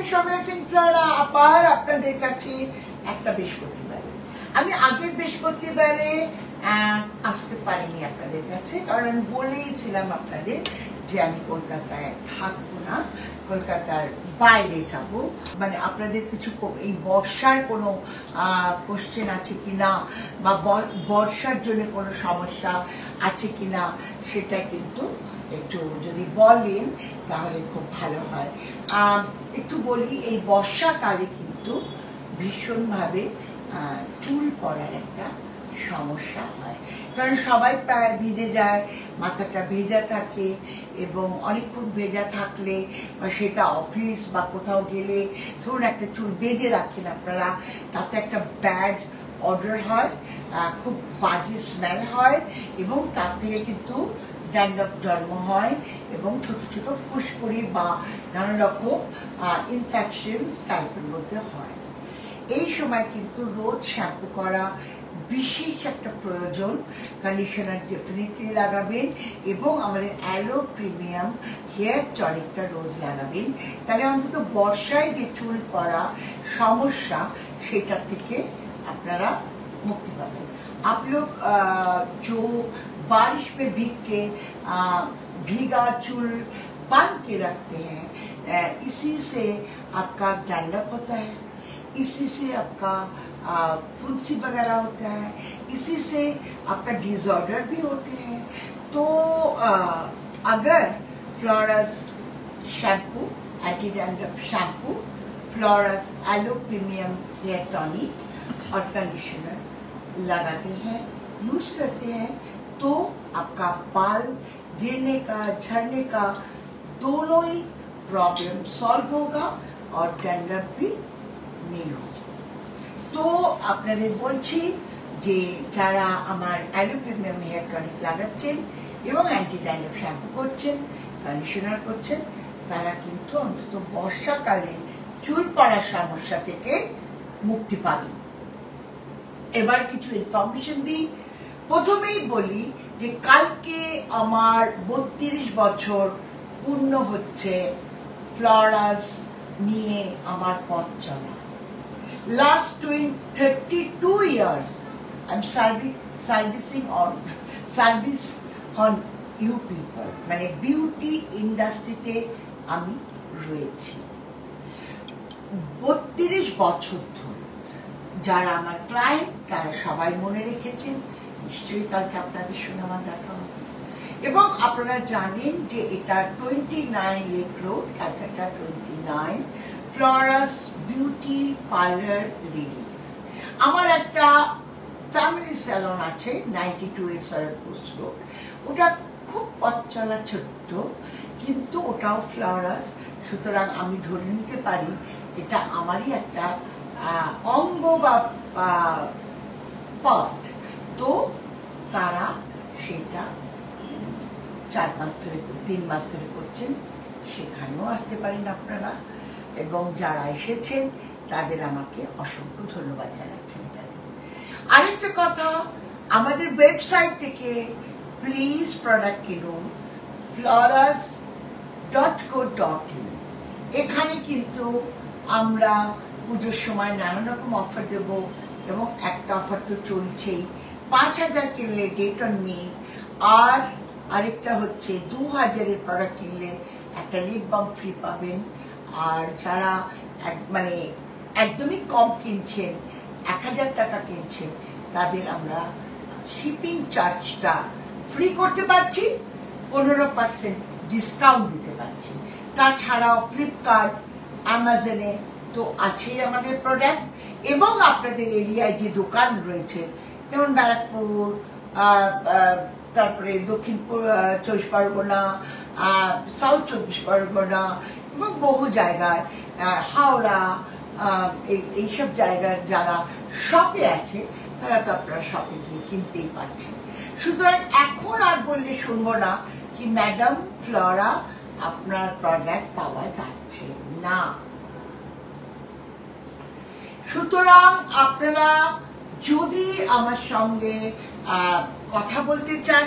আমি শর্মিলা সিং ফ্লোরা আবার আপনাদের কাছে একটা বৃহস্পতিবারে। আমি আগের বৃহস্পতিবারে আসতে পারিনি আপনাদের কাছে, কারণ আমি বলেইছিলাম আপনাদের যে আমি কলকাতায় থাকবো না, কলকাতার বাইরে যাব। মানে আপনাদের কিছু এই বর্ষার কোনো কোশ্চেন আছে কিনা বা বর্ষার জন্য কোনো সমস্যা আছে কিনা সেটা কিন্তু একটু যদি বলেন তাহলে খুব ভালো হয়। একটু বলি, এই বর্ষাকালে কিন্তু ভীষণভাবে চুল পড়ার একটা সমস্যা হয়, কারণ সবাই প্রায় ভিজে যায়, মাথাটা ভেজা থাকে এবং অনেকক্ষণ ভেজা থাকলে বা সেটা অফিস বা কোথাও গেলে ধরুন একটা চুল বেঁধে রাখেন আপনারা, তাতে একটা ব্যাড অর্ডার হয়, খুব বাজে স্মেল হয় এবং তার থেকে কিন্তু ড্যান্ড্রফ জন্ম হয় এবং ছোট ছোট ফুসকুড়ি বা নানা রকম ইনফেকশন স্ক্যাল্পের মধ্যে হয়। এই সময় কিন্তু রোজ শ্যাম্পু করা বিশেষ একটা প্রয়োজন। কন্ডিশনার ডেফিনেটলি লাগাবেন এবং আমাদের অ্যালো প্রিমিয়াম হেয়ার টনিকটা রোজ লাগাবেন, তাহলে অন্তত বর্ষায় যে চুল পড়া সমস্যা সেটা থেকে আপনারা मुक्ति पाবেন। आप लोग जो बारिश में भीग के भीगा चूल बांध के रखते हैं, इसी से आपका डैंड्रफ होता है, इसी से आपका फुंसी वगैरह होता है, इसी से आपका डिसऑर्डर भी होते हैं। तो अगर फ्लोरस शैम्पू, एंटी डैंड्रफ शैम्पू, फ्लोरस एलो प्रीमियम हेयर टॉनिक और कंडीशनर लगाते हैं, यूज करते हैं, तो आपका बाल गिरने का, झड़ने का दोनों ही प्रॉब्लम सॉल्व होगा और डैंड्रफ भी नहीं होगा। तो আপনাদের বলছি যে যারা আমার অ্যালো প্রিমিয়াম হেয়ার টনিক লাগাচ্ছেন এবং অ্যান্টি ড্যান্ড্রফ শ্যাম্পু করছেন, কন্ডিশনার করছেন, তারা কিন্তু অন্তত বর্ষাকালে চুল পড়ার সমস্যা থেকে মুক্তি পাবেন। এবার কিছু ইনফরমেশন দিই। প্রথমেই বলি যে কালকে আমার 32 বছর পূর্ণ হচ্ছে ফ্লোরাস নিয়ে আমার পথ চলা। Last 32 years I'm serving on you people, মানে বিউটি ইন্ডাস্ট্রিতে আমি রয়েছি 32 বছর ধরে। যারা আমার ক্লায়েন্ট তারা সবাই মনে রেখেছেন, নিশ্চয়ই কালকে আপনাদের সঙ্গে আমার দেখা হবে। এবং আপনারা জানেন যে এটা 29 lake road, Calcutta 29, Flora's beauty parlour ladies. আমার একটা ফ্যামিলি স্যালন আছে 92 সারাপুস রোড, ওটা খুব পথ চলা ছোট্ট, কিন্তু ওটাও ফ্লোরাস, সুতরাং আমি ধরে নিতে পারি এটা আমারই একটা অঙ্গ বা পার্ট। তো তারা সেটা 4 মাস ধরে 3 মাস ধরে করছেন, সেখানেও আসতে পারেন আপনারা, এবং যারা এসেছেন তাদের আমাকে অসংখ্য ধন্যবাদ জানাচ্ছেন। আরেকটা কথা, আমাদের ওয়েবসাইট থেকে প্লিজ প্রোডাক্ট কিনুন, floras.co.in। এখানে কিন্তু আমরা পুজোর সময় নানা রকম অফার দেব, এবং একটা অফার তো চলছেই, 5000 কিনলে ডেট অন মি, আর আরেকটা হচ্ছে 2000-এর প্রোডাক্ট কিনলে একটা লিপ বাম ফ্রি পাবেন। আর যারা মানে একদমই কম কিনছেন, 1000 টাকা কিনছেন, তাদের আমরা শিপিং চার্জটা ফ্রি করতে পারছি, 15% ডিসকাউন্ট দিতে পারছি। তাছাড়াও ফ্লিপকার্ট, অ্যামাজনে তো আছেই আমাদের প্রোডাক্ট, এবং আপনাদের এরিয়ায় যে দোকান রয়েছে যেমন ব্যারাকপুর, তারপরে দক্ষিণ 24 পরগনা, সাউথ 24 পরগনা এবং বহু জায়গায়, হাওড়া, এইসব জায়গার যারা শপে আছে তারা তো আপনারা শপে গিয়ে কিনতেই পারছেন। সুতরাং এখন আর বললে শুনবো না কি ম্যাডাম ফ্লোরা আপনার প্রোডাক্ট পাওয়া যাচ্ছে না। সুতরাং আপনারা যদি আমার সঙ্গে কথা বলতে চান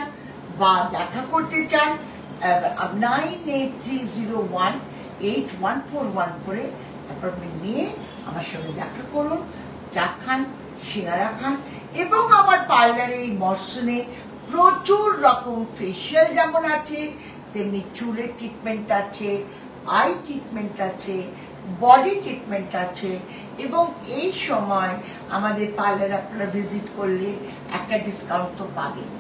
বা দেখা করতে চান, 98301 8141 অ্যাপয়েন্টমেন্ট নিয়ে আমার সঙ্গে দেখা করুন, চা খান, সিঙ্গারা খান। এবং আমার পার্লারে এই মরশুমে প্রচুর রকম ফেশিয়াল যেমন আছে, তেমনি চুলের ট্রিটমেন্ট আছে, আই ট্রিটমেন্ট আছে, বডি ট্রিটমেন্ট আছে। এবং এই সময় আমাদের পার্লারে আপনারা ভিজিট করলে একটা ডিসকাউন্ট তো পাবেন।